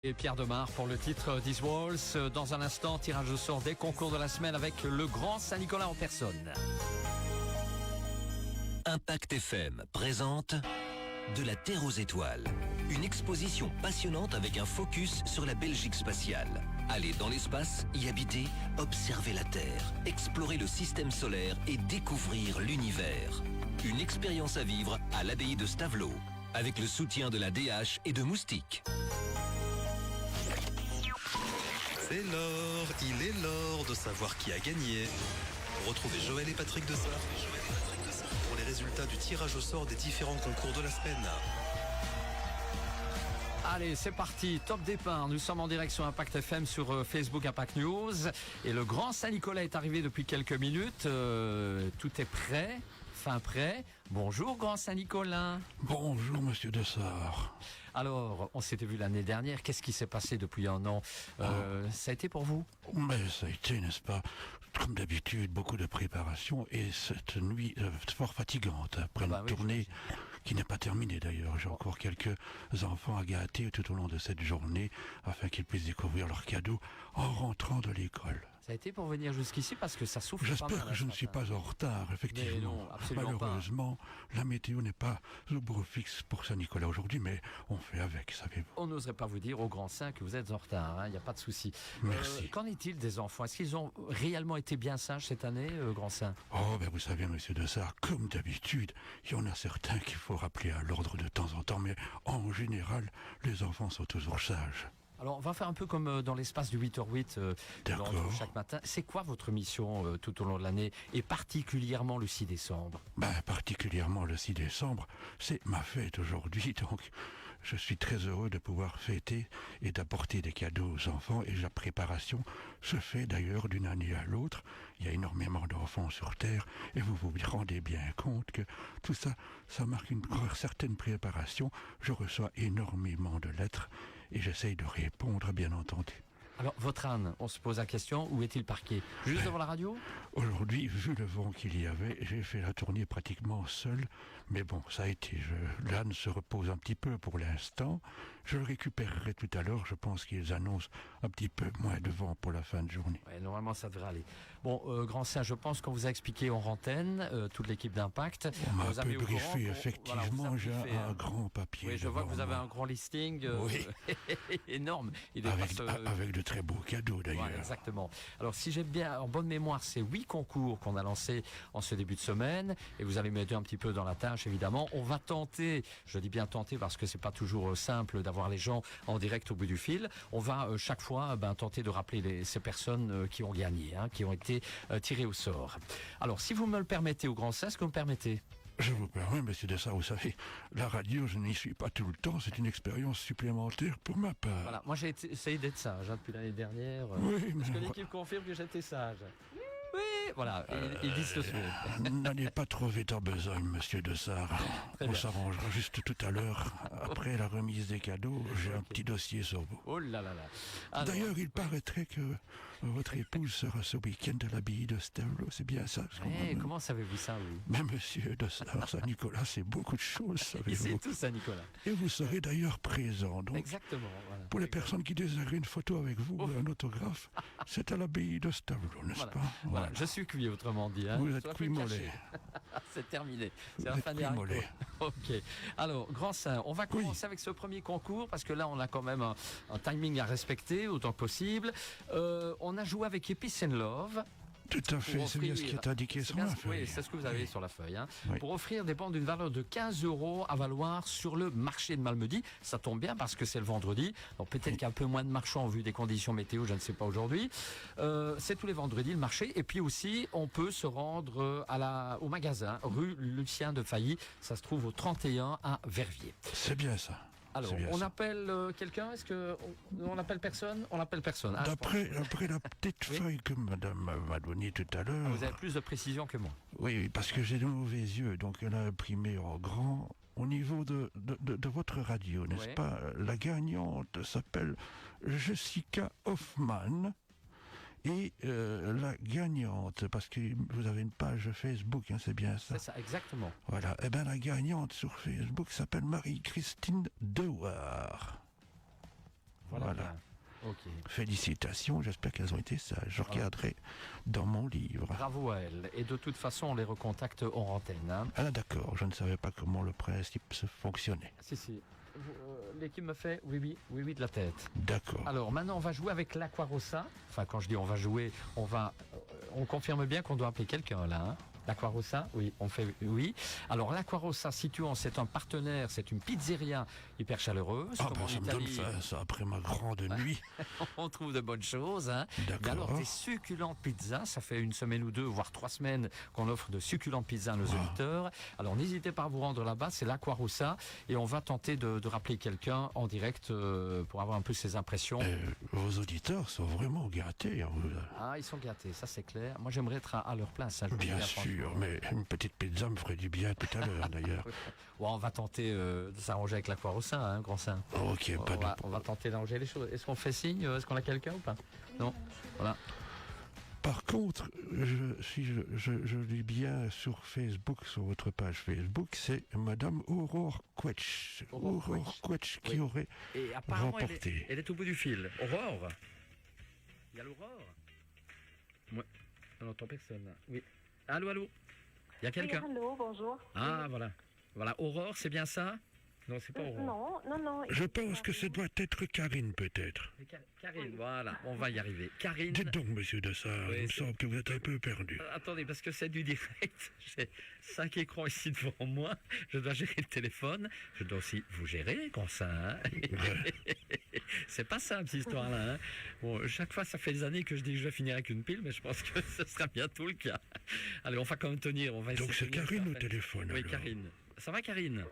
Et Pierre Demar pour le titre These Walls. Dans un instant, tirage au sort des concours de la semaine avec le Grand Saint-Nicolas en personne. Impact FM présente De la Terre aux étoiles. Une exposition passionnante avec un focus sur la Belgique spatiale. Aller dans l'espace, y habiter, observer la Terre, explorer le système solaire et découvrir l'univers. Une expérience à vivre à l'abbaye de Stavelot, avec le soutien de la DH et de Moustique. C'est l'heure, il est l'heure de savoir qui a gagné. Retrouvez Joël et Patrick Dessart pour les résultats du tirage au sort des différents concours de la semaine. Allez, c'est parti, top départ. Nous sommes en direction Impact FM sur Facebook Impact News. Et le Grand Saint-Nicolas est arrivé depuis quelques minutes. Tout est prêt, fin prêt. Bonjour Grand Saint-Nicolas. Bonjour Monsieur Dessart. Alors, on s'était vu l'année dernière. Qu'est-ce qui s'est passé depuis un an? Ça a été pour vous? Mais ça a été, n'est-ce pas, comme d'habitude, beaucoup de préparation et cette nuit fort fatigante après une tournée qui n'est pas terminée d'ailleurs. J'ai encore quelques enfants à gâter tout au long de cette journée afin qu'ils puissent découvrir leurs cadeaux en rentrant de l'école. Ça a été pour venir jusqu'ici parce que ça souffle pas mal. J'espère que je ne suis pas en retard, effectivement. Mais non, absolument malheureusement, la météo n'est pas au beau fixe pour Saint-Nicolas aujourd'hui, mais on fait avec, savez-vous. On n'oserait pas vous dire au Grand Saint que vous êtes en retard, il n'y a pas de souci. Merci. Qu'en est-il des enfants? Est-ce qu'ils ont réellement été bien sages cette année, Grand Saint? Oh, ben vous savez, Monsieur Dessart, comme d'habitude, il y en a certains qu'il faut rappeler à l'ordre de temps en temps, mais en général, les enfants sont toujours sages. Alors, on va faire un peu comme dans l'espace du 8h08 chaque matin. C'est quoi votre mission tout au long de l'année et particulièrement le 6 décembre? Particulièrement le 6 décembre, c'est ma fête aujourd'hui, donc je suis très heureux de pouvoir fêter et d'apporter des cadeaux aux enfants et la préparation se fait d'ailleurs d'une année à l'autre. Il y a énormément d'enfants sur Terre et vous vous rendez bien compte que tout ça, ça marque une certaine préparation. Je reçois énormément de lettres et j'essaye de répondre, bien entendu. Alors, votre âne, on se pose la question, où est-il parqué? Juste devant la radio? Aujourd'hui, vu le vent qu'il y avait, j'ai fait la tournée pratiquement seul. Mais bon, ça a été. L'âne se repose un petit peu pour l'instant. Je le récupérerai tout à l'heure. Je pense qu'ils annoncent un petit peu moins de vent pour la fin de journée. Ouais, normalement, ça devrait aller. Bon, Grand Saint, je pense qu'on vous a expliqué en antenne, toute l'équipe d'Impact. On m'a un peu briefé, effectivement. J'ai un grand papier. Oui, je vois que vous avez un grand listing énorme. Avec de très beaux cadeaux d'ailleurs. Ouais, exactement. Alors si j'ai bien en bonne mémoire, c'est 8 concours qu'on a lancés en ce début de semaine et vous allez m'aider un petit peu dans la tâche évidemment. On va tenter, je dis bien tenter parce que c'est pas toujours simple d'avoir les gens en direct au bout du fil. On va chaque fois tenter de rappeler ces personnes qui ont gagné, qui ont été tirées au sort. Alors si vous me le permettez au Grand Saint, est-ce que vous me permettez? Je vous permets, Monsieur Dessart, vous savez, la radio, je n'y suis pas tout le temps, c'est une expérience supplémentaire pour ma part. Voilà, moi j'ai essayé d'être sage depuis l'année dernière. Oui, parce que l'équipe confirme que j'étais sage. Oui, voilà, ils disent ce soir. N'allez pas trop vite en besogne, Monsieur Dessart. On s'arrangera juste tout à l'heure. Après la remise des cadeaux, j'ai un petit dossier sur vous. Oh là là là. Alors, d'ailleurs, il paraîtrait que votre épouse sera ce week-end à l'abbaye de Stavelot, c'est bien ça? Comment savez-vous ça, vous? Mais Monsieur Dessart, Saint-Nicolas, c'est beaucoup de choses, savez-vous. C'est tout Saint-Nicolas. Et vous serez d'ailleurs présent, donc. Exactement. Voilà. Pour les personnes qui désirent une photo avec vous, un autographe, c'est à l'abbaye de Stavelot, n'est-ce pas? Voilà. Je suis cuit, autrement dit. Vous êtes cuit mollet. C'est terminé. C'est la fin des haricots. Ok. Alors, Grand Saint, on va commencer avec ce premier concours parce que là, on a quand même un timing à respecter autant que possible. On a joué avec Epic and Love. Tout à fait, c'est bien ce qui est indiqué sur la feuille. Oui, c'est ce que vous avez sur la feuille. Oui. Pour offrir des bons d'une valeur de 15 € à valoir sur le marché de Malmedy. Ça tombe bien parce que c'est le vendredi. Donc peut-être qu'il y a un peu moins de marchands vu des conditions météo, je ne sais pas aujourd'hui. C'est tous les vendredis le marché. Et puis aussi, on peut se rendre au magasin, rue Lucien de Failly. Ça se trouve au 31 à Verviers. C'est bien ça. Alors, on appelle quelqu'un? Est-ce que on appelle personne? On appelle personne. D'après la petite feuille que madame m'a donnée tout à l'heure... Vous avez plus de précision que moi. Oui, parce que j'ai de mauvais yeux, donc elle a imprimé en grand au niveau de votre radio, n'est-ce pas? La gagnante s'appelle Jessica Hoffman. Et la gagnante, parce que vous avez une page Facebook, c'est bien ça? C'est ça, exactement. Voilà, eh bien la gagnante sur Facebook s'appelle Marie-Christine Dewar. Voilà. Ok. Félicitations, j'espère qu'elles ont été sages. Je regarderai dans mon livre. Bravo à elle. Et de toute façon, on les recontacte hors antenne. Hein. Ah d'accord, je ne savais pas comment le principe se fonctionnait. Si. L'équipe me fait oui de la tête. D'accord. Alors maintenant, on va jouer avec l'Aquarossa. Enfin, quand je dis on va jouer, on confirme bien qu'on doit appeler quelqu'un là. Hein. L'Aquarossa, oui, on fait oui. Alors l'Aquarossa, situant, c'est un partenaire, c'est une pizzeria hyper chaleureuse. Ah comme ben en ça me donne Italie. faim, ça, après ma grande nuit. On trouve de bonnes choses. Hein. D'accord. Mais alors, des succulentes pizzas, ça fait 1 semaine ou 2, voire 3 semaines qu'on offre de succulentes pizzas à nos auditeurs. Alors, n'hésitez pas à vous rendre là-bas, c'est l'Aquarossa. Et on va tenter de rappeler quelqu'un en direct pour avoir un peu ses impressions. Vos auditeurs sont vraiment gâtés. Hein. Ah, ils sont gâtés, ça c'est clair. Moi, j'aimerais être à leur place. Hein, je vous Bien dis, sûr, mais une petite pizza me ferait du bien tout à l'heure d'ailleurs. Ouais, on va tenter de s'arranger avec l'Aquarossa, hein, grand saint. Ok, pas de... On va tenter d'arranger les choses. Est-ce qu'on fait signe? Est-ce qu'on a quelqu'un ou pas? Non. Voilà. Par contre, si je lis bien sur Facebook, sur votre page Facebook, c'est Madame Aurore Quetch. Aurore Quetch qui aurait Et apparemment, remporté. elle est au bout du fil. Aurore? Il y a l'Aurore? Moi, on n'entend personne. Là. Oui. Allô? Il y a quelqu'un? Oui, allô, bonjour. Ah, voilà. Voilà, Aurore, c'est bien ça? Non, c'est pas Aurore. Non. Je pense que ça doit être Karine, peut-être. Karine, voilà, on va y arriver. Karine. Dites donc, monsieur Dessart, Oui, il me c'est- semble que vous êtes un peu perdu. Attendez, parce que c'est du direct. J'ai 5 écrans ici devant moi. Je dois gérer le téléphone. Je dois aussi vous gérer, comme ça. Hein. C'est pas simple, cette histoire-là. Hein. Bon, chaque fois, ça fait des années que je dis que je vais finir avec une pile, mais je pense que ce sera bientôt le cas. Allez, on va quand même tenir. On va Donc essayer c'est de tenir Karine ça, au en fait. téléphone, Oui, alors. Karine. Ça va, Karine?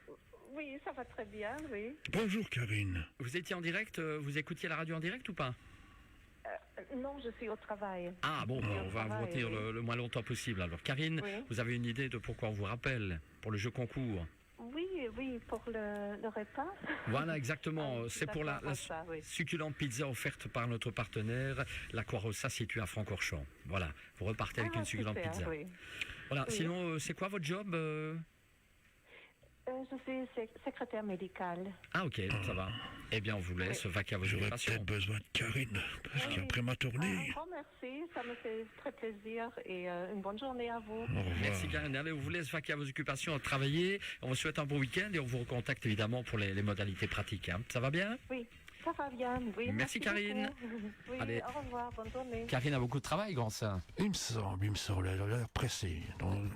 Oui, ça va très bien, oui. Bonjour Karine. Vous étiez en direct, vous écoutiez la radio en direct ou pas? Non, je suis au travail. Ah bon, Oui, on va vous travail, retenir oui. le moins longtemps possible. Alors Karine, Oui. vous avez une idée de pourquoi on vous rappelle pour le jeu concours? Oui, pour le repas. Voilà, exactement. Ah, C'est pour la d'accord, ça, oui. succulente pizza offerte par notre partenaire, l'Aquarossa, située à Francorchamps. Voilà, vous repartez avec une succulente super, pizza. oui. Voilà, Oui. sinon, c'est quoi votre job Je suis secrétaire médicale. Ah ok, ça va. Eh bien, on vous laisse vaquer à vos J'aurais occupations. peut-être besoin de Karine, parce Oui. qu'après ma Un tournée... grand merci, ça me fait très plaisir et une bonne journée à vous. Au revoir. Merci Karine. Allez, on vous laisse vaquer à vos occupations, à travailler. On vous souhaite un bon week-end et on vous recontacte évidemment pour les modalités pratiques. Hein. Ça va bien? Oui, ça va bien, oui. Merci, Karine. beaucoup. Oui, Allez. au revoir, bonne journée. Karine a beaucoup de travail, grand saint. Il me semble, elle a l'air pressée. Donc,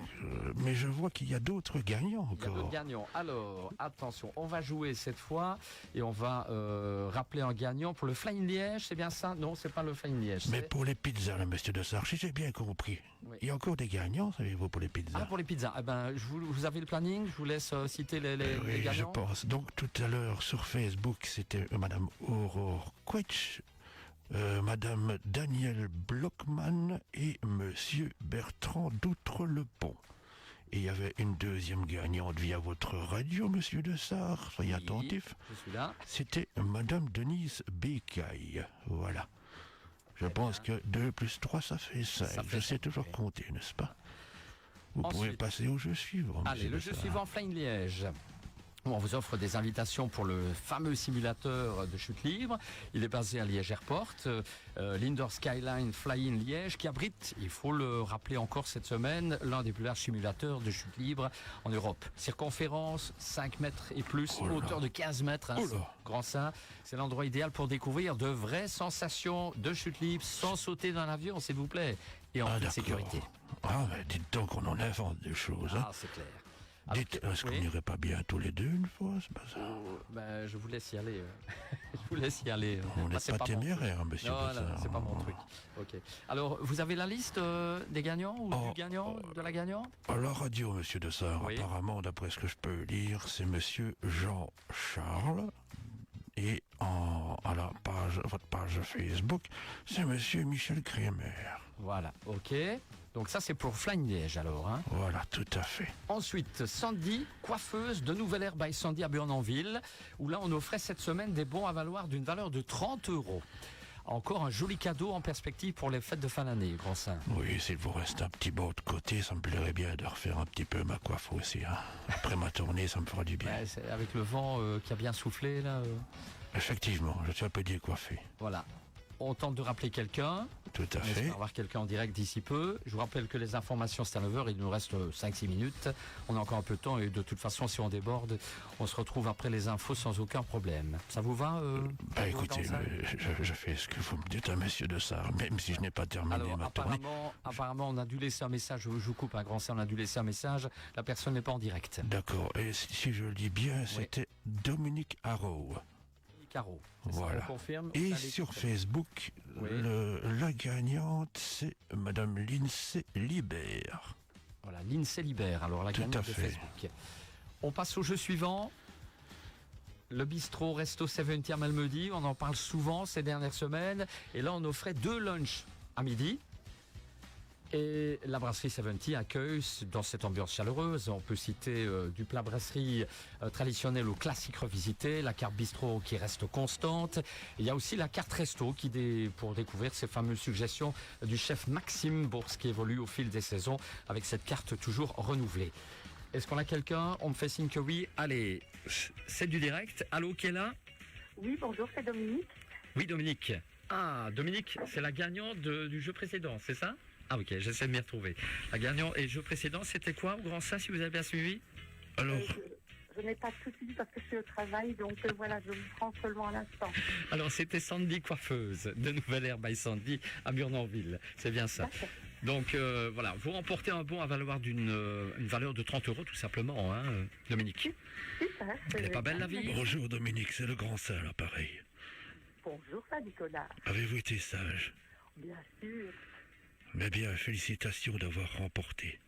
mais je vois qu'il y a d'autres gagnants Il y a d'autres encore. gagnants. Alors, attention, on va jouer cette fois et on va rappeler un gagnant pour le Flying Liège, c'est bien ça? Non, c'est pas le Flying Liège. Mais c'est- pour les pizzas, là, monsieur Dessart, si j'ai bien compris, Oui. il y a encore des gagnants, savez-vous, pour les pizzas? Ah, pour les pizzas. Eh ben, vous avez le planning? Je vous laisse citer les Oui, je gagnants. pense. Donc tout à l'heure sur Facebook, c'était Madame Aurore Quetch, Madame Danielle Blockman et Monsieur Bertrand d'Outre-le-Pont. Et il y avait une deuxième gagnante via votre radio, Monsieur Dessart, soyez Oui, attentif. Je suis là. C'était Madame Denise Bécaille. Voilà. Je pense que 2 plus 3, ça fait 5. Ça fait Je sais cinq, toujours oui. compter, n'est-ce pas? Vous Ensuite. pouvez passer au jeu suivant. Allez, monsieur le jeu Dessart. suivant, Flying Liège. On vous offre des invitations pour le fameux simulateur de chute libre. Il est basé à Liège Airport, l'Indoor Skyline Flying Liège, qui abrite, il faut le rappeler encore cette semaine, l'un des plus larges simulateurs de chute libre en Europe. Circonférence 5 mètres et plus, Oh là. hauteur de 15 mètres, hein, Oh là. c'est grand ça. C'est l'endroit idéal pour découvrir de vraies sensations de chute libre sans sauter dans l'avion, s'il vous plaît, et en toute d'accord. sécurité. Ah, mais dites donc qu'on en invente des choses. Hein. Ah, c'est clair. Alors, Dites, est-ce qu'on oui. n'irait pas bien tous les deux une fois, c'est pas ça? Ben, je vous laisse y aller. Je vous laisse y aller. On Moi, n'est c'est pas mon téméraire, truc. monsieur Non, Dessart. non, c'est pas mon truc. Ok. Alors, vous avez la liste des gagnants ou Oh, du gagnant, de la gagnante? À la radio, monsieur Dessart, Oui. apparemment, d'après ce que je peux lire, c'est monsieur Jean-Charles. Et à la page, votre page Facebook, c'est monsieur Michel Crémer. Voilà. Ok. Donc ça, c'est pour Flying Liège alors. Hein. Voilà, tout à fait. Ensuite, Sandy, coiffeuse de Nouvelle Air by Sandy à Burnanville, où là, on offrait cette semaine des bons à valoir d'une valeur de 30 €. Encore un joli cadeau en perspective pour les fêtes de fin d'année, grand saint. Oui, s'il vous reste un petit mot de côté, ça me plairait bien de refaire un petit peu ma coiffe aussi. Hein. Après ma tournée, ça me fera du bien. Ouais, c'est avec le vent qui a bien soufflé là. Effectivement, je suis un peu décoiffé. Voilà. On tente de rappeler quelqu'un. Tout à On fait. espère avoir quelqu'un en direct d'ici peu. Je vous rappelle que les informations, c'est à 9h. Il nous reste 5-6 minutes. On a encore un peu de temps et de toute façon, si on déborde, on se retrouve après les infos sans aucun problème. Ça vous va Écoutez, je fais ce que vous me dites, monsieur de Sarre, même si je n'ai pas terminé Alors, ma tournée. apparemment, on a dû laisser un message. Je vous coupe un grand C, on a dû laisser un message. La personne n'est pas en direct. D'accord. Et si je le dis bien, c'était Dominique Haro. Caro. Voilà. Ça, on confirme. Et Allez, sur écoutez. Facebook, Oui. la gagnante, c'est Madame Lindsay Libert. Voilà, l'INSEE Libère. Alors, la Tout gagnante à de fait. Facebook. On passe au jeu suivant. Le bistrot Resto 70 à Malmedy. On en parle souvent ces dernières semaines. Et là, on offrait 2 lunchs à midi. Et la brasserie 70 accueille dans cette ambiance chaleureuse. On peut citer du plat brasserie traditionnel au classique revisité, la carte bistrot qui reste constante. Il y a aussi la carte resto pour découvrir ces fameuses suggestions du chef Maxime Bourse qui évolue au fil des saisons avec cette carte toujours renouvelée. Est-ce qu'on a quelqu'un? On me fait signe que oui. Allez, c'est du direct. Allô, qui est là? Oui, bonjour, c'est Dominique. Oui, Dominique. Ah, Dominique, c'est la gagnante du jeu précédent, c'est ça? Ah ok, j'essaie de m'y retrouver. La gagnante et le jeu précédent, c'était quoi au Grand Saint, si vous avez bien suivi? Alors, Je n'ai pas tout suivi parce que je suis au travail, donc voilà, je vous prends seulement à l'instant. Alors c'était Sandy Coiffeuse, de Nouvelle Air by Sandy à Murnanville. C'est bien ça. D'accord. Donc voilà, vous remportez un bon à valoir une valeur de 30 € tout simplement, hein, Dominique. Super. Elle est pas belle la vie? bonjour Dominique, c'est le grand Saint, l'appareil. Bonjour, ça, Nicolas. Avez-vous été sage? Bien sûr. Mais bien, félicitations d'avoir remporté.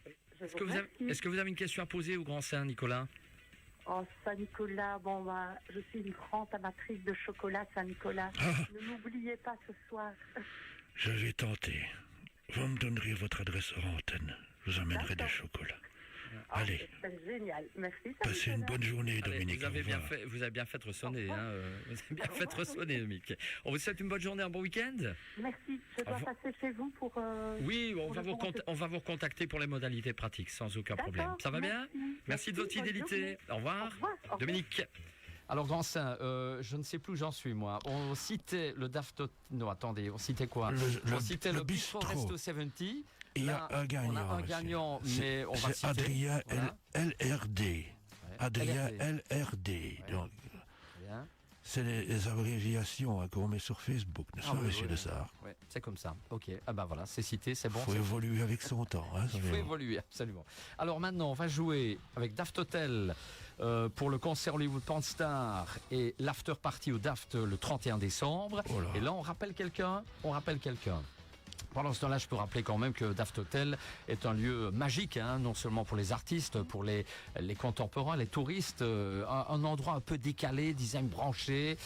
Je Est-ce vous que, remercie. est-ce que vous avez une question à poser au Grand Saint, Nicolas? Oh, Saint-Nicolas, bon, bah, je suis une grande amatrice de chocolat, Saint-Nicolas. Ah. Ne m'oubliez pas ce soir. Je vais tenter. Vous me donnerez votre adresse hors antenne. Je vous amènerai des D'accord. chocolats. Ah, Allez, c'est génial. Merci, passez une Saint-Nicolas. bonne journée, Allez, Dominique. vous avez au bien revoir. fait, vous avez bien fait de ressonner, Au revoir. hein, vous avez bien fait de ressonner, Dominique. On vous souhaite une bonne journée, un bon week-end. Merci. Je dois Au revoir. passer chez vous pour... Oui, on pour va, le vous bon on va vous recontacter pour les modalités pratiques, sans aucun D'accord, problème. Ça va bien? Merci de votre bonne fidélité. journée. Au revoir. Au revoir, au revoir. Dominique. Alors, Grand Saint, je ne sais plus où j'en suis, moi. On citait le DAFTO... Non, attendez, on citait quoi? On citait le Bistrot Resto 70. Il y a Là, un gagnant. On a un monsieur. gagnant, C'est- mais on va c'est citer. Adrien Voilà. LRD. Ouais. Adrien LRD. LRD. Ouais. Donc, Bien. c'est les abréviations hein, qu'on met sur Facebook, n'est-ce Ah pas, oui, monsieur oui, de oui. Sarre? Ouais, c'est comme ça. Ok. Ah ben voilà, c'est cité, c'est bon. Il faut c'est- évoluer avec son temps. Hein, Il faut évoluer, absolument. Alors maintenant, on va jouer avec Daft Hotel pour le concert Hollywood Pornstar et l'after party au Daft le 31 décembre. Oh là. Et là, on rappelle quelqu'un. Pendant ce temps-là, je peux rappeler quand même que Daft Hotel est un lieu magique, hein, non seulement pour les artistes, pour les contemporains, les touristes, un endroit un peu décalé, design branché,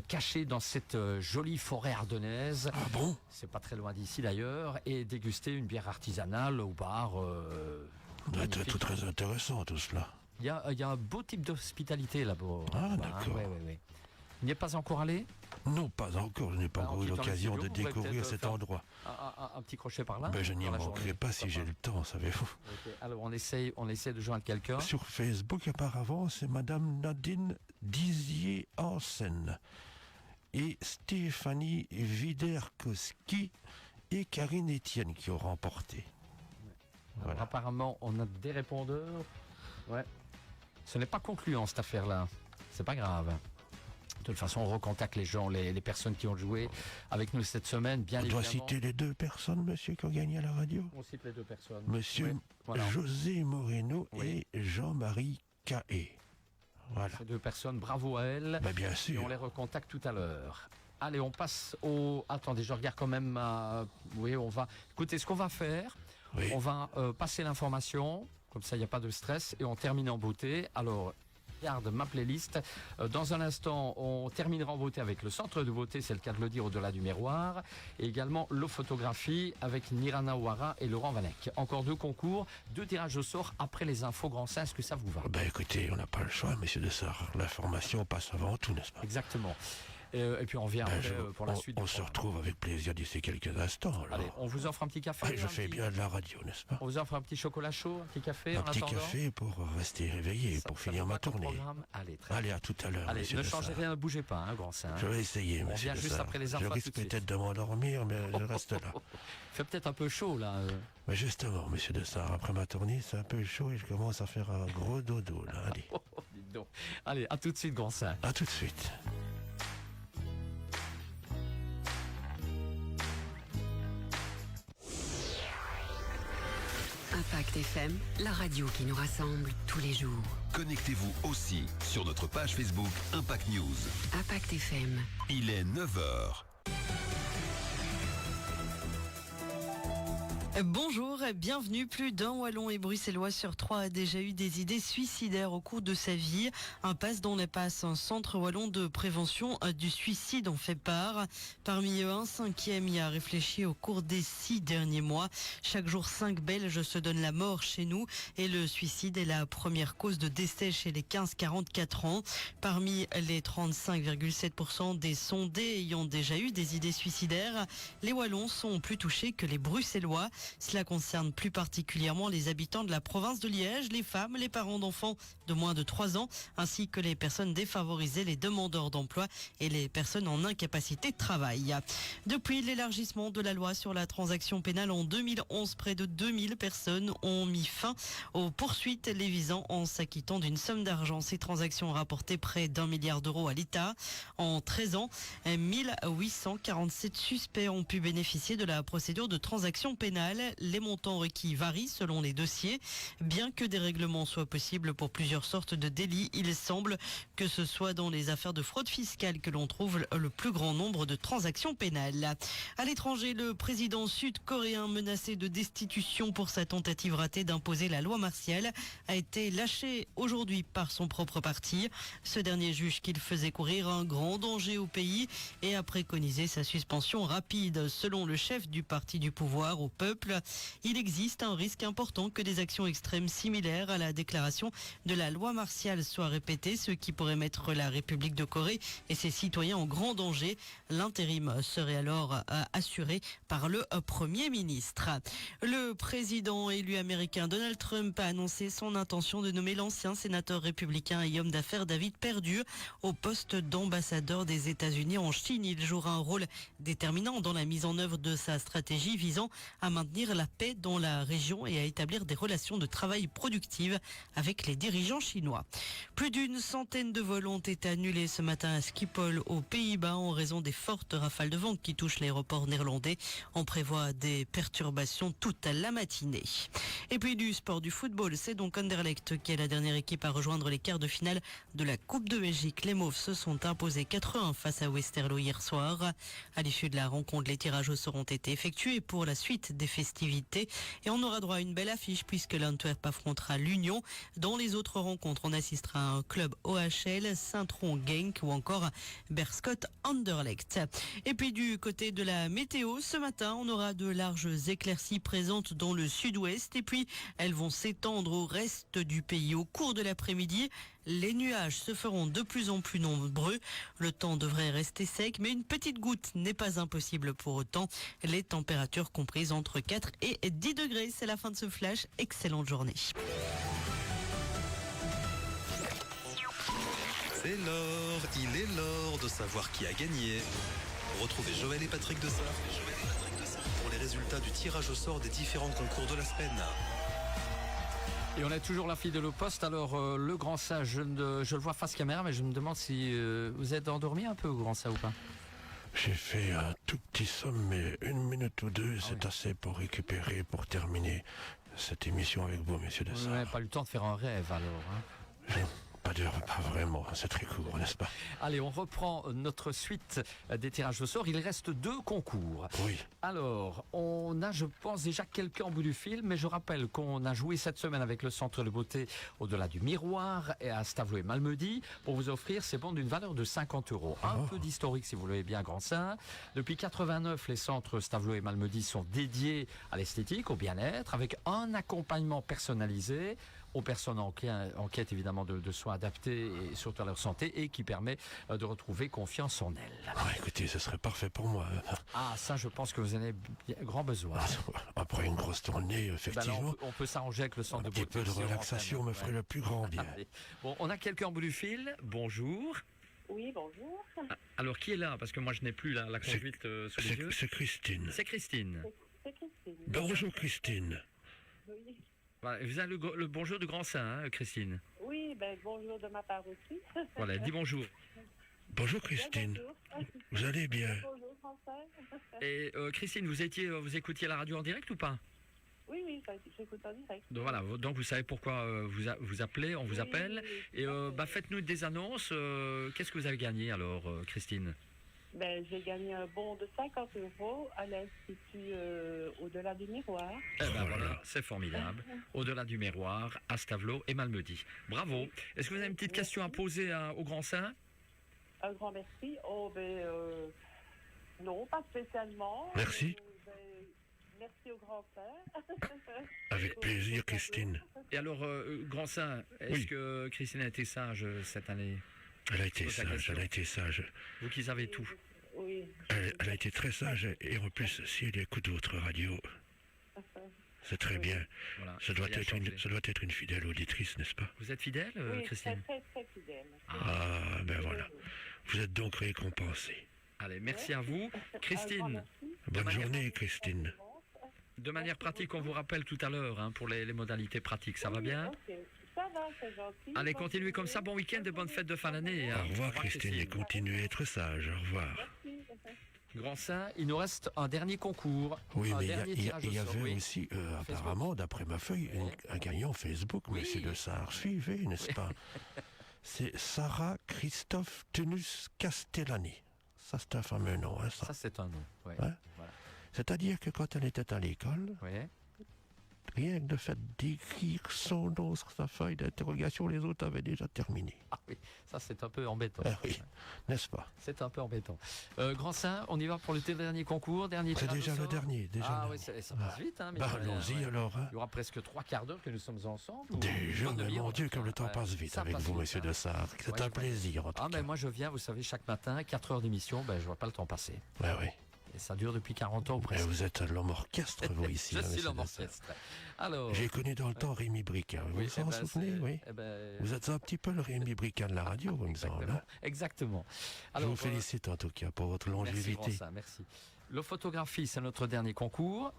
caché dans cette jolie forêt ardennaise. Ah bon? C'est pas très loin d'ici d'ailleurs, et déguster une bière artisanale au bar. Ça doit être magnifique. tout très intéressant tout cela. Il y a un beau type d'hospitalité là-bas. Ah, Là-bas, d'accord. ouais. N'y est pas encore allé? Non, pas encore. Je n'ai pas Bah, encore en eu quittant le l'occasion de studio, vous pouvez découvrir peut-être cet faire- endroit. Un petit crochet par là? Ben, je n'y dans la manquerai journée. pas si j'ai le temps, savez-vous. Ok. Alors on essaie de joindre quelqu'un. Sur Facebook, apparemment, c'est Madame Nadine Dizier-Hansen et Stéphanie Widerkowski et Karine Etienne qui ont remporté. Alors, Voilà. apparemment, on a des répondeurs. Ouais. Ce n'est pas concluant cette affaire-là. C'est pas grave. De toute façon, on recontacte les gens, les personnes qui ont joué avec nous cette semaine, bien On doit évidemment. citer les deux personnes, monsieur, qui ont gagné à la radio. On cite les deux personnes. Monsieur Oui, voilà. José Moreno Oui. et Jean-Marie Caé. Voilà. Ces deux personnes, bravo à elles. Ben, bien Et sûr. on les recontacte tout à l'heure. Allez, on passe au... Attendez, je regarde quand même... Oui, on va... Écoutez, ce qu'on va faire, Oui. on va passer l'information, comme ça il n'y a pas de stress, et on termine en beauté. Alors, regarde ma playlist. Dans un instant, on terminera en beauté avec le centre de beauté, c'est le cas de le dire, au-delà du miroir. Et également l'eau photographie avec Nirana Ouara et Laurent Vanek. Encore 2 concours, 2 tirages au sort après les infos Grand Saint. Est-ce que ça vous va? Ben écoutez, on n'a pas le choix, monsieur de Sarre. L'information passe avant tout, n'est-ce pas? Exactement. Et puis on revient pour la suite. On se retrouve avec plaisir d'ici quelques instants. Alors. Allez, on vous offre un petit café. Je fais bien de la radio, n'est-ce pas? On vous offre un petit chocolat chaud, un petit café. Un petit café pour rester réveillé, pour finir ma tournée. Allez, à tout à l'heure. Allez, ne changez rien, ne bougez pas, Grand Saint. Je vais essayer, on vient juste après les infos. Je risque peut-être de m'endormir, mais je reste là. Il fait peut-être un peu chaud, là. Mais justement, monsieur Dessart, après ma tournée, c'est un peu chaud et je commence à faire un gros dodo, là. Allez. Dites donc. Allez, à tout de suite, Grand Saint. À tout de suite. Impact FM, la radio qui nous rassemble tous les jours. Connectez-vous aussi sur notre page Facebook Impact News. Impact FM. Il est 9h. Bonjour, bienvenue. Plus d'un Wallon et Bruxellois sur 3 a déjà eu des idées suicidaires au cours de sa vie. Un passe dont les passe, un centre wallon de prévention du suicide en fait part. Parmi eux, un 5e y a réfléchi au cours des 6 derniers mois. Chaque jour, 5 Belges se donnent la mort chez nous et le suicide est la première cause de décès chez les 15-44 ans. Parmi les 35,7% des sondés ayant déjà eu des idées suicidaires, les Wallons sont plus touchés que les Bruxellois. Cela concerne plus particulièrement les habitants de la province de Liège, les femmes, les parents d'enfants de moins de 3 ans, ainsi que les personnes défavorisées, les demandeurs d'emploi et les personnes en incapacité de travail. Depuis l'élargissement de la loi sur la transaction pénale en 2011, près de 2000 personnes ont mis fin aux poursuites les visant en s'acquittant d'une somme d'argent. Ces transactions ont rapporté près d'1 milliard d'euros à l'État. En 13 ans, 1847 suspects ont pu bénéficier de la procédure de transaction pénale. Les montants requis varient selon les dossiers. Bien que des règlements soient possibles pour plusieurs sortes de délits, il semble que ce soit dans les affaires de fraude fiscale que l'on trouve le plus grand nombre de transactions pénales. À l'étranger, le président sud-coréen menacé de destitution pour sa tentative ratée d'imposer la loi martiale a été lâché aujourd'hui par son propre parti. Ce dernier juge qu'il faisait courir un grand danger au pays et a préconisé sa suspension rapide. Selon le chef du parti du pouvoir au peuple, il existe un risque important que des actions extrêmes similaires à la déclaration de la loi martiale soient répétées, ce qui pourrait mettre la République de Corée et ses citoyens en grand danger. L'intérim serait alors assuré par le Premier ministre. Le président élu américain Donald Trump a annoncé son intention de nommer l'ancien sénateur républicain et homme d'affaires David Perdue au poste d'ambassadeur des États-Unis en Chine. Il jouera un rôle déterminant dans la mise en œuvre de sa stratégie visant à maintenir la paix dans la région et à établir des relations de travail productives avec les dirigeants chinois. Plus d'une centaine de vols ont été annulés ce matin à Schiphol aux Pays-Bas en raison des fortes rafales de vent qui touchent l'aéroport néerlandais. On prévoit des perturbations toute la matinée. Et puis du sport, du football, c'est donc Anderlecht qui est la dernière équipe à rejoindre les quarts de finale de la Coupe de Belgique. Les Mauves se sont imposés 4-1 face à Westerlo hier soir. À l'issue de la rencontre, les tirages auront été effectués pour la suite des festivités et on aura droit à une belle affiche puisque l'Antwerp affrontera l'Union. Dans les autres rencontres, on assistera à un club OHL, Saint-Tron-Genk ou encore Beerschot Anderlecht. Et puis du côté de la météo, ce matin, on aura de larges éclaircies présentes dans le sud-ouest et puis elles vont s'étendre au reste du pays. Au cours de l'après-midi, les nuages se feront de plus en plus nombreux. Le temps devrait rester sec, mais une petite goutte n'est pas impossible pour autant. Les températures comprises entre 4 et 10 degrés. C'est la fin de ce flash. Excellente journée. C'est l'or, il est l'or de savoir qui a gagné. Retrouvez Joël et Patrick Dessart pour les résultats du tirage au sort des différents concours de la semaine. Et on a toujours la fille de l'Oposte. Alors, le Grand Saint, je le vois face caméra, mais je me demande si vous êtes endormi un peu, Grand Saint, ou pas? J'ai fait un tout petit somme, mais 1 minute ou 2, c'est assez pour récupérer, pour terminer cette émission avec vous, messieurs Dessart. Vous n'avez pas eu le temps de faire un rêve, alors, hein? Pas vraiment, c'est très court, n'est-ce pas? Allez, on reprend notre suite des tirages au sort. Il reste 2 concours. Oui. Alors, on a, je pense, déjà quelqu'un au bout du fil, mais je rappelle qu'on a joué cette semaine avec le Centre de beauté au-delà du miroir et à Stavelot et Malmedy pour vous offrir ces bons d'une valeur de 50 €. Un peu d'historique, si vous l'avez bien, Grand Saint. Depuis 89, les centres Stavelot et Malmedy sont dédiés à l'esthétique, au bien-être, avec un accompagnement personnalisé. aux personnes en quête évidemment de soins adaptés et surtout à leur santé et qui permet de retrouver confiance en elles. Ah, écoutez, ce serait parfait pour moi. Ah, ça, je pense que vous en avez grand besoin. Après une grosse tournée, effectivement, on peut s'arranger avec le centre de un petit beauté. peu de aussi, en relaxation antenne, me ferait le plus grand bien. Allez. Bon, on a quelqu'un en bout du fil. Bonjour. Oui, bonjour. Alors, qui est là? Parce que moi, je n'ai plus la conduite sous les yeux. C'est Christine. C'est Christine. C'est Christine. Bonjour Christine. Oui, Voilà, vous avez le bonjour du Grand Saint, hein, Christine. oui, ben bonjour de ma part aussi. Voilà, dis bonjour. Bonjour Christine. Bonjour. Vous allez bien? Bonjour François. Et Christine, vous écoutiez la radio en direct ou pas? Oui, oui, j'écoute en direct. Donc voilà, donc vous savez pourquoi vous appelez, on vous appelle. Oui, Et faites-nous des annonces. Qu'est-ce que vous avez gagné alors, Christine? Ben, j'ai gagné un bon de 50 € à l'Institut Au-delà du Miroir. Eh ben voilà, c'est formidable. Au-delà du miroir, à Stavelot et Malmedy. Bravo. Est-ce que vous avez une petite question à poser au Grand Saint? Un grand merci. Oh, non, pas spécialement. Merci. Merci au grand frère. Avec plaisir Christine. Et alors, Grand Saint, est-ce que Christine a été sage cette année? Elle a été sage, elle a été sage. Vous qui savez tout. Oui. Elle a été très sage et en plus, si elle écoute votre radio, c'est très bien. Voilà, Ça doit rien changé. être une fidèle auditrice, n'est-ce pas? Vous êtes fidèle, Oui, Christine? très, très, très fidèle. Ah, ben voilà. Vous êtes donc récompensée. Allez, merci à vous. Christine, Bonne journée Christine. de manière pratique, on vous rappelle tout à l'heure pour les modalités pratiques. Ça va bien? Ok, ça va, c'est gentil. Allez, continuez comme ça. Bon week-end et bonne fête de fin d'année. Au revoir Christine et continuez à être sage. Au revoir. Grand Saint, il nous reste un dernier concours. Oui, un mais dernier il y tirage au avait sort, oui. aussi, apparemment, d'après ma feuille, un gagnant Facebook, Oui. Monsieur de Sarre. Suivez, n'est-ce pas? C'est Sarah Christophe Tenus Castellani. Ça, c'est un fameux nom, hein, ça. Ça, c'est un nom. Ouais. Ouais. Voilà. C'est-à-dire que quand elle était à l'école, Ouais. rien que le fait d'écrire son nom sur sa feuille d'interrogation, les autres avaient déjà terminé. Ah oui, ça, c'est un peu embêtant. Ah oui, n'est-ce pas? C'est un peu embêtant. Grand Saint, on y va pour le dernier concours, dernier C'est tirage au déjà le sort. dernier. Déjà Ah le oui, dernier. ça passe vite. Hein, Bah, mine de rien, allons-y ouais. alors. Hein. Il y aura presque 3/4 d'heure que nous sommes ensemble. ou Déjà, une bonne mais mon demi-heure, Dieu, comme le temps ouais. passe vite Ça avec passe vous, vite, Monsieur hein. de Sarre. C'est Ouais, un je- plaisir, en tout Ah, cas. mais moi, je viens, vous savez, chaque matin, 4 heures d'émission, je vois pas le temps passer. Ouais, oui. Et ça dure depuis 40 ans ou Mais presque. vous êtes l'homme orchestre, vous, ici. Je hein, suis Monsieur l'homme de Sarre. orchestre. Alors, J'ai connu dans le temps Rémi Bricard. Vous oui, vous en souvenez, oui? Vous êtes un petit peu le Rémi Bricard de la radio, vous me semble. exactement. hein. Exactement. Je vous félicite en tout cas pour votre Merci, longévité. Grand Saint, merci. Le photographie, c'est notre dernier concours.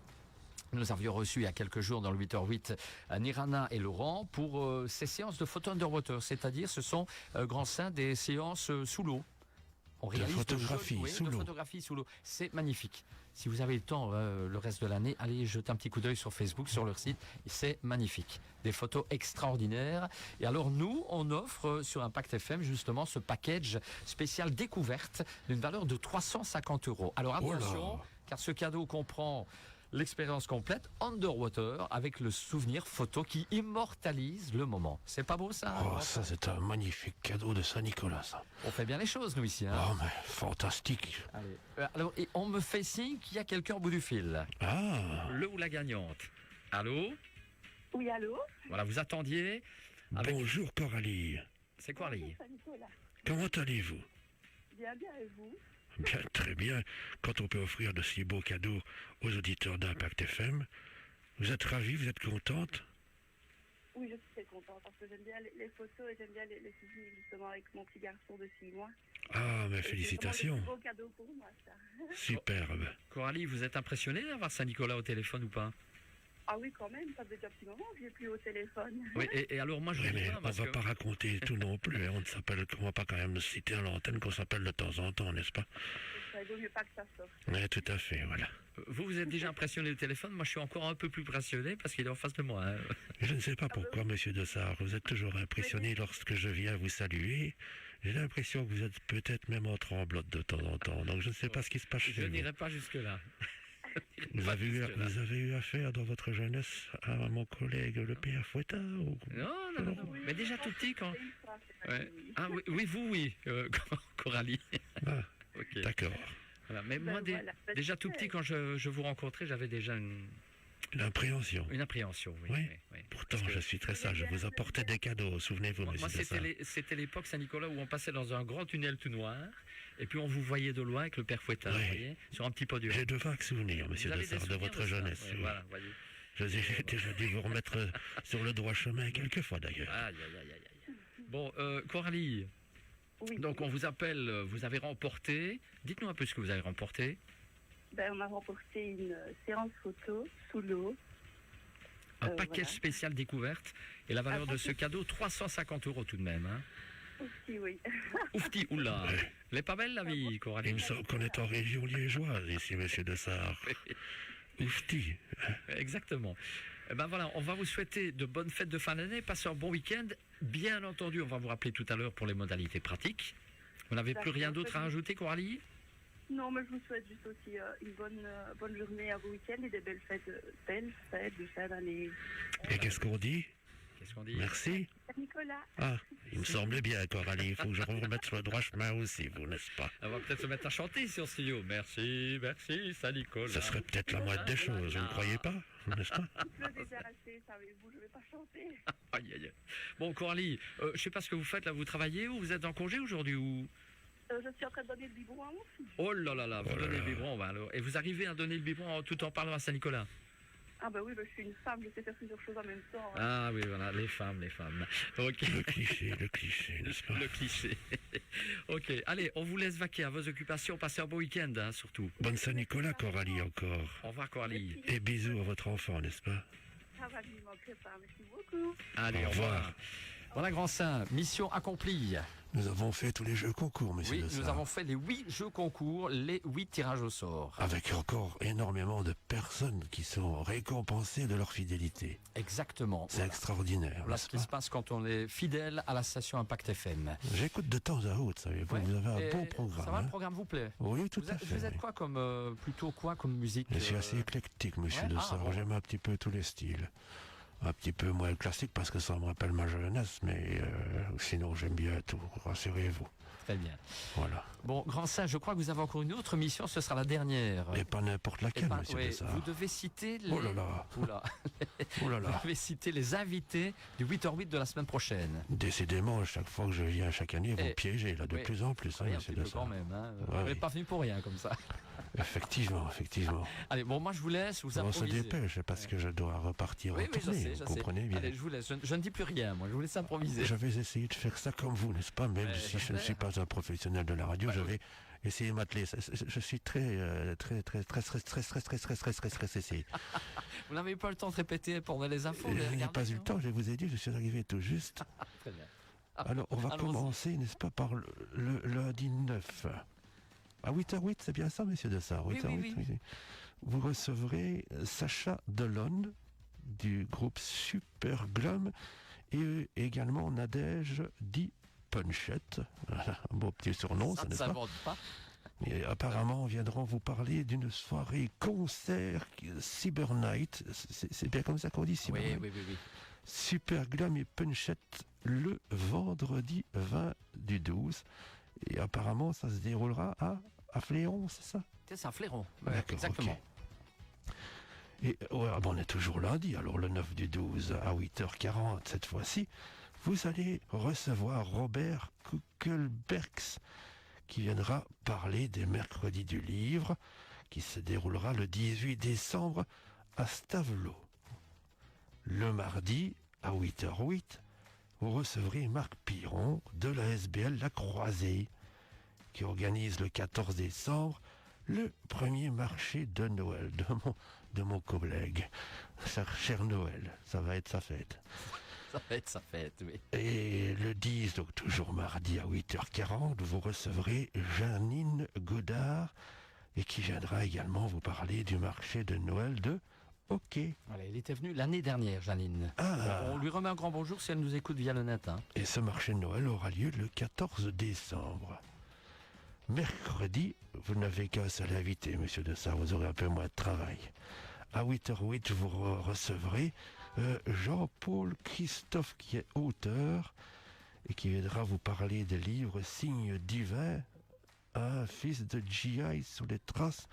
Nous avions reçu il y a quelques jours dans le 8h08 Nirana et Laurent pour ces séances de photo underwater, c'est-à-dire ce sont, Grand Saint, des séances sous l'eau. On réalise photographie jolies- sous de l'eau. photographie sous l'eau. C'est magnifique. Si vous avez le temps le reste de l'année, allez jeter un petit coup d'œil sur Facebook, sur leur site. C'est magnifique. Des photos extraordinaires. Et alors nous, on offre sur Impact FM justement ce package spécial découverte d'une valeur de 350 €. Alors Oh là. attention, car ce cadeau comprend l'expérience complète underwater avec le souvenir photo qui immortalise le moment. C'est pas beau ça? Oh, ça c'est un magnifique cadeau de Saint-Nicolas, ça. On fait bien les choses nous ici. Hein. Oh, mais fantastique. Allez. Alors, et on me fait signe qu'il y a quelqu'un au bout du fil. Ah, Le ou la gagnante. Allô? Oui, allô? Voilà, vous attendiez. Avec- bonjour Coralie. C'est quoi, Lee? Saint-Nicolas. Comment allez-vous? Bien, bien, et vous? Bien, très bien. Quand on peut offrir de si beaux cadeaux aux auditeurs d'Impact FM, vous êtes ravie, vous êtes contente? Oui, je suis très contente parce que j'aime bien les photos et j'aime bien les souvenirs justement avec mon petit garçon de 6 mois. Ah, mais Et c'est félicitations. vraiment le plus beau cadeau pour moi, ça. Superbe. Coralie, vous êtes impressionnée d'avoir Saint-Nicolas au téléphone ou pas? Ah oui, quand même, ça fait déjà un petit moment que j'ai plus au téléphone. Oui, et alors moi je Oui, vous dis mais pas, on parce va que- pas raconter tout non plus. Hein. On va pas quand même citer à l'antenne qu'on s'appelle de temps en temps, n'est-ce pas? Ça vaut mieux pas que ça sorte. Oui, tout à fait, voilà. Vous êtes déjà impressionné au téléphone, moi je suis encore un peu plus impressionné parce qu'il est en face de moi. Hein. Je ne sais pas pourquoi, Monsieur de Sarre, vous êtes toujours impressionné lorsque je viens vous saluer. J'ai l'impression que vous êtes peut-être même en tremblote de temps en temps. Donc je ne sais pas ce qui se passe Je chez vous. n'irai pas jusque-là. Vous avez, jusque-là. vous avez eu affaire dans votre jeunesse à mon collègue le père Fouettard ou... Non. Mais déjà tout petit quand... C'est une fois, c'est pas Ouais. fini. Ah oui, vous oui, Coralie. Ah, Ok. d'accord. Voilà. Mais Ben moi, voilà, déjà tout petit, quand je vous rencontrais, j'avais déjà une L'appréhension. appréhension. Oui, Oui. oui. Pourtant, Parce que- je suis très sage. Je vous apportais des cadeaux. Souvenez-vous, Moi, monsieur Dessart. c'était l'époque Saint-Nicolas où on passait dans un grand tunnel tout noir, et puis on vous voyait de loin avec le père Fouettard, Oui. vous voyez, sur un petit podium. J'ai de vagues souvenirs, monsieur Vous avez des Dessart, de souvenirs votre ça jeunesse. Ouais, oui. voilà, voyez. J'ai déjà dû vous remettre sur le droit chemin quelquefois, d'ailleurs. Aïe, aïe, aïe, aïe, aïe. Bon, Coralie, Oui. donc on vous appelle, vous avez remporté. Dites-nous un peu ce que vous avez remporté. Ben, on a remporté une séance photo sous l'eau. Un paquet Voilà. spécial découverte. Et la valeur Un de ce paquet- cadeau, 350 € tout de même. Hein. Aussi, oui. Oufti, oula. Ouais. Elle est pas belle la vie, Il Coralie. me semble qu'on est en région liégeoise, ici, monsieur Dessart. Oufti. Exactement. Eh ben voilà, on va vous souhaiter de bonnes fêtes de fin d'année, passez un bon week-end. Bien entendu, on va vous rappeler tout à l'heure pour les modalités pratiques. Vous n'avez plus rien d'autre à rajouter, Coralie? Non, mais je vous souhaite juste aussi une bonne journée à vos week-ends et des belles fêtes de fin d'année. Et qu'est-ce qu'on dit? Qu'est-ce qu'on dit? Merci. Nicolas. Ah, il me semblait bien, Coralie. Il faut que je vous remette sur le droit chemin aussi, vous, n'est-ce pas? On va peut-être se mettre à chanter sur studio. Merci, merci, Saint-Nicolas. Ça serait peut-être la moindre des choses, vous ne croyez pas? N'est-ce pas? Je l'ai déjà assez, savez-vous, je ne vais pas chanter. Aïe, aïe, aïe. Bon, Coralie, je ne sais pas ce que vous faites là, vous travaillez ou vous êtes en congé aujourd'hui ou... Je suis en train de donner le biberon à mon fils. Oh là là là, vous Oh là donnez là. le biberon, bah alors. Et vous arrivez à donner le biberon tout en parlant à Saint-Nicolas? Ah ben oui, ben, je suis une femme, je sais faire plusieurs choses en même temps. hein. Ah oui, voilà, les femmes, les femmes. Ok. Le cliché, n'est-ce pas? Le cliché. Ok, allez, on vous laisse vaquer à vos occupations. Passez un beau week-end, hein, surtout. Bonne Saint-Nicolas, Coralie, encore. Au revoir, Coralie. Et bisous à votre enfant, n'est-ce pas? Ça va, je ne manquerai pas, merci beaucoup. Allez, Au au revoir. revoir. Voilà, Grand Saint, mission accomplie. Nous avons fait tous les jeux concours, monsieur Oui, Dessart. nous avons fait les 8 jeux concours, les 8 tirages au sort. Avec encore énormément de personnes qui sont récompensées de leur fidélité. Exactement. C'est Voilà. extraordinaire. Voilà n'est-ce ce qui pas? se passe quand on est fidèle à la station Impact FM. J'écoute de temps à autre, savez-vous. Ouais. Vous avez Et un bon programme. Ça va, hein. le programme vous plaît? Oui, tout Vous à êtes, fait. vous êtes oui. quoi comme, plutôt quoi comme musique? Je suis assez éclectique, monsieur ouais, Dessart. bon. J'aime un petit peu tous les styles. Un petit peu moins le classique parce que ça me rappelle ma jeunesse, mais sinon j'aime bien tout, rassurez-vous. Très bien. Voilà. Bon, Grand Saint, je crois que vous avez encore une autre mission, ce sera la dernière. Et pas n'importe Et laquelle, pas- monsieur oui, Dessart. vous devez citer les... Oh là là. Oula. Oh là Vous là. devez citer les invités du 8h8 de la semaine prochaine. Décidément, chaque fois que je viens chaque année, vous Eh, me piégez, là, de oui. plus en plus, hein, Oui, un monsieur petit peu Dessart. quand même. Hein. Ouais, Vous n'êtes oui. pas venu pour rien comme ça. Effectivement, effectivement. Allez, bon, moi je vous laisse, vous On se improvisez. dépêche parce que je dois repartir Oui, oui, je retourner, sais, vous je comprenez sais. bien. Allez, je vous laisse. Je ne dis plus rien, moi. Je vous laisse improviser. Je vais essayer de faire ça comme vous, n'est-ce pas? Même Ouais, si je ne j'espère. suis pas un professionnel de la radio, je vais essayer de m'atteler. Je suis très stressé. Vous n'avez pas le temps de répéter pendant les infos. Je les n'ai regarder, pas eu le non temps, je vous ai dit, je suis arrivé tout juste. Très bien. Alors, on va Allons-y. commencer, n'est-ce pas, par le lundi 9. À 8h08, c'est bien ça, monsieur Dessart? Oui, 8h08, oui, oui. Vous recevrez Sacha Delon du groupe Super Glum et également Nadège dit Punchette. Voilà, un beau petit surnom, Ça ça ne n'est pas? s'invente pas. Et apparemment, viendront vous parler d'une soirée concert Cyber Night. C'est bien comme ça qu'on dit, Cyber Oui, Night. oui, oui, oui. Super Glum et Punchette le vendredi 20 du 12. Et apparemment, ça se déroulera à Fléon, c'est ça? C'est un flairon. Ouais, D'accord, exactement. ok. Et ouais, ah bon, on est toujours lundi, alors le 9 du 12 à 8h40 cette fois-ci, vous allez recevoir Robert Kuckelbergs qui viendra parler des mercredis du livre qui se déroulera le 18 décembre à Stavelot. Le mardi à 8h08, vous recevrez Marc Piron de la SBL La Croisée qui organise le 14 décembre le premier marché de Noël de mon collègue. Cher Noël, ça va être sa fête. Ça va être sa fête, oui. Et le 10, donc toujours mardi à 8h40, vous recevrez Janine Godard et qui viendra également vous parler du marché de Noël de Hockey. Voilà, il était venu l'année dernière, Janine. Ah. On lui remet un grand bonjour si elle nous écoute via le net. Hein. Et ce marché de Noël aura lieu le 14 décembre. Mercredi, vous n'avez qu'un seul invité, monsieur Dessart, vous aurez un peu moins de travail. À 8h08, vous recevrez Jean-Paul Christophe, qui est auteur et qui viendra vous parler des livres Signes divins, un fils de GI sous les traces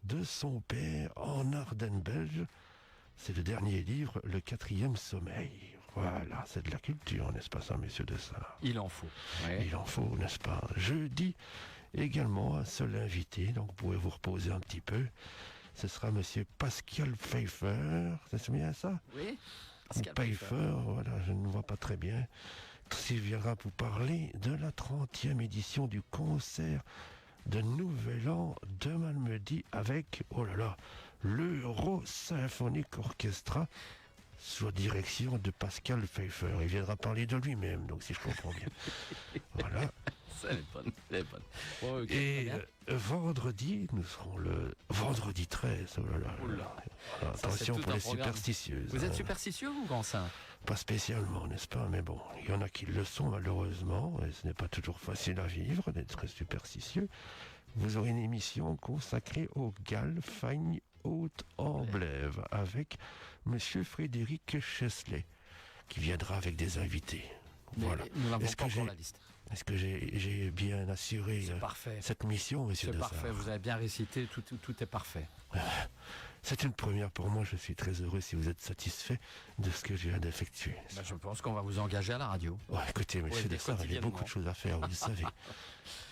de son père en Ardennes belge, C'est le dernier livre, Le 4e sommeil. Voilà, c'est de la culture, n'est-ce pas ça, messieurs de Sarre? Il en faut. Ouais. Il en faut, n'est-ce pas? Jeudi, également, un seul invité, donc vous pouvez vous reposer un petit peu. Ce sera monsieur Pascal Pfeiffer, c'est bien ça? Oui. Pfeiffer, voilà, je ne vois pas très bien. Il viendra vous parler de la 30e édition du concert de Nouvel An de Malmedy avec, oh là là, l'Euro Symphonic Orchestra sous la direction de Pascal Pfeiffer. Il viendra parler de lui-même, donc si je comprends bien. Voilà. Elle est bonne, elle est bonne. Bon, ok, Et vendredi, nous serons le vendredi 13. Oh là là. Oula. Voilà, Ça, attention c'est tout pour un les programme. superstitieuses. Vous êtes hein. superstitieux, vous, Gansin? Pas spécialement, n'est-ce pas? Mais bon, il y en a qui le sont malheureusement, et ce n'est pas toujours facile à vivre d'être superstitieux. Vous aurez une émission consacrée aux galles fagnes hautes en blève avec monsieur Frédéric Chesley, qui viendra avec des invités. Mais Voilà. nous n'avons Est-ce pas que encore j'ai- la liste. Est-ce que j'ai bien assuré C'est parfait. cette mission, monsieur C'est de parfait, Sarre? vous avez bien récité, tout est parfait. C'est une première pour moi, je suis très heureux si vous êtes satisfait de ce que je viens d'effectuer. Ben, je pense qu'on va vous engager à la radio. Ouais, écoutez, monsieur des de Sarre, il y a quotidiennement. beaucoup de choses à faire, vous le savez.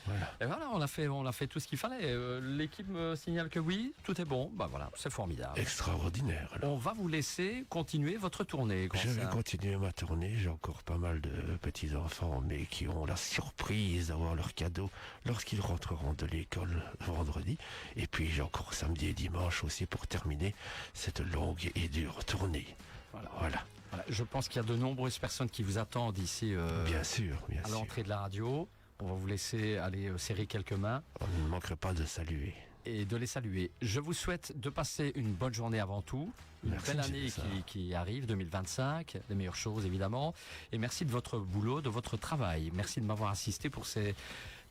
Voilà. Et voilà, on a fait tout ce qu'il fallait. L'équipe me signale que oui, tout est bon. Bah voilà, c'est formidable. Extraordinaire. alors. On va vous laisser continuer votre tournée, Je vais Gansin. continuer ma tournée. J'ai encore pas mal de petits-enfants, mais qui ont la surprise d'avoir leur cadeau lorsqu'ils rentreront de l'école vendredi. Et puis j'ai encore samedi et dimanche aussi pour terminer cette longue et dure tournée. Voilà. Voilà, je pense qu'il y a de nombreuses personnes qui vous attendent ici Bien sûr, bien à sûr. l'entrée de la radio. On va vous laisser aller serrer quelques mains On ne manquera pas de saluer. et de les saluer. Je vous souhaite de passer une bonne journée avant tout, une Merci, belle monsieur année Dessart. qui arrive, 2025, les meilleures choses évidemment. Et merci de votre boulot, de votre travail. Merci de m'avoir assisté pour ces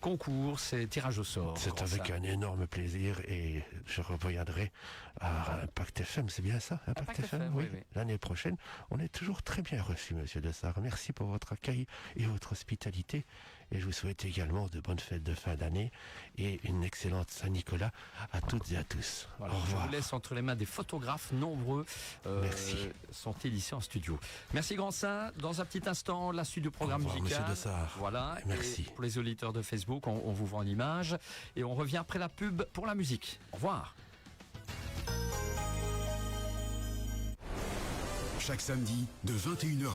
concours, ces tirages au sort. C'est avec Gansin. un énorme plaisir et je reviendrai à Impact FM, c'est bien ça? Impact FM, oui, oui. L'année prochaine, on est toujours très bien reçu, monsieur Dessart. Merci pour votre accueil et votre hospitalité. Et je vous souhaite également de bonnes fêtes de fin d'année et une excellente Saint-Nicolas à toutes et à tous. Voilà, Au je revoir. vous laisse entre les mains des photographes nombreux. Merci. Sont ici en studio. Merci Gansin. Dans un petit instant, la suite du programme Au revoir, musical. monsieur Dessart. Voilà. Merci. Et pour les auditeurs de Facebook, on vous voit en image. Et on revient après la pub pour la musique. Au revoir. Chaque samedi, de 21h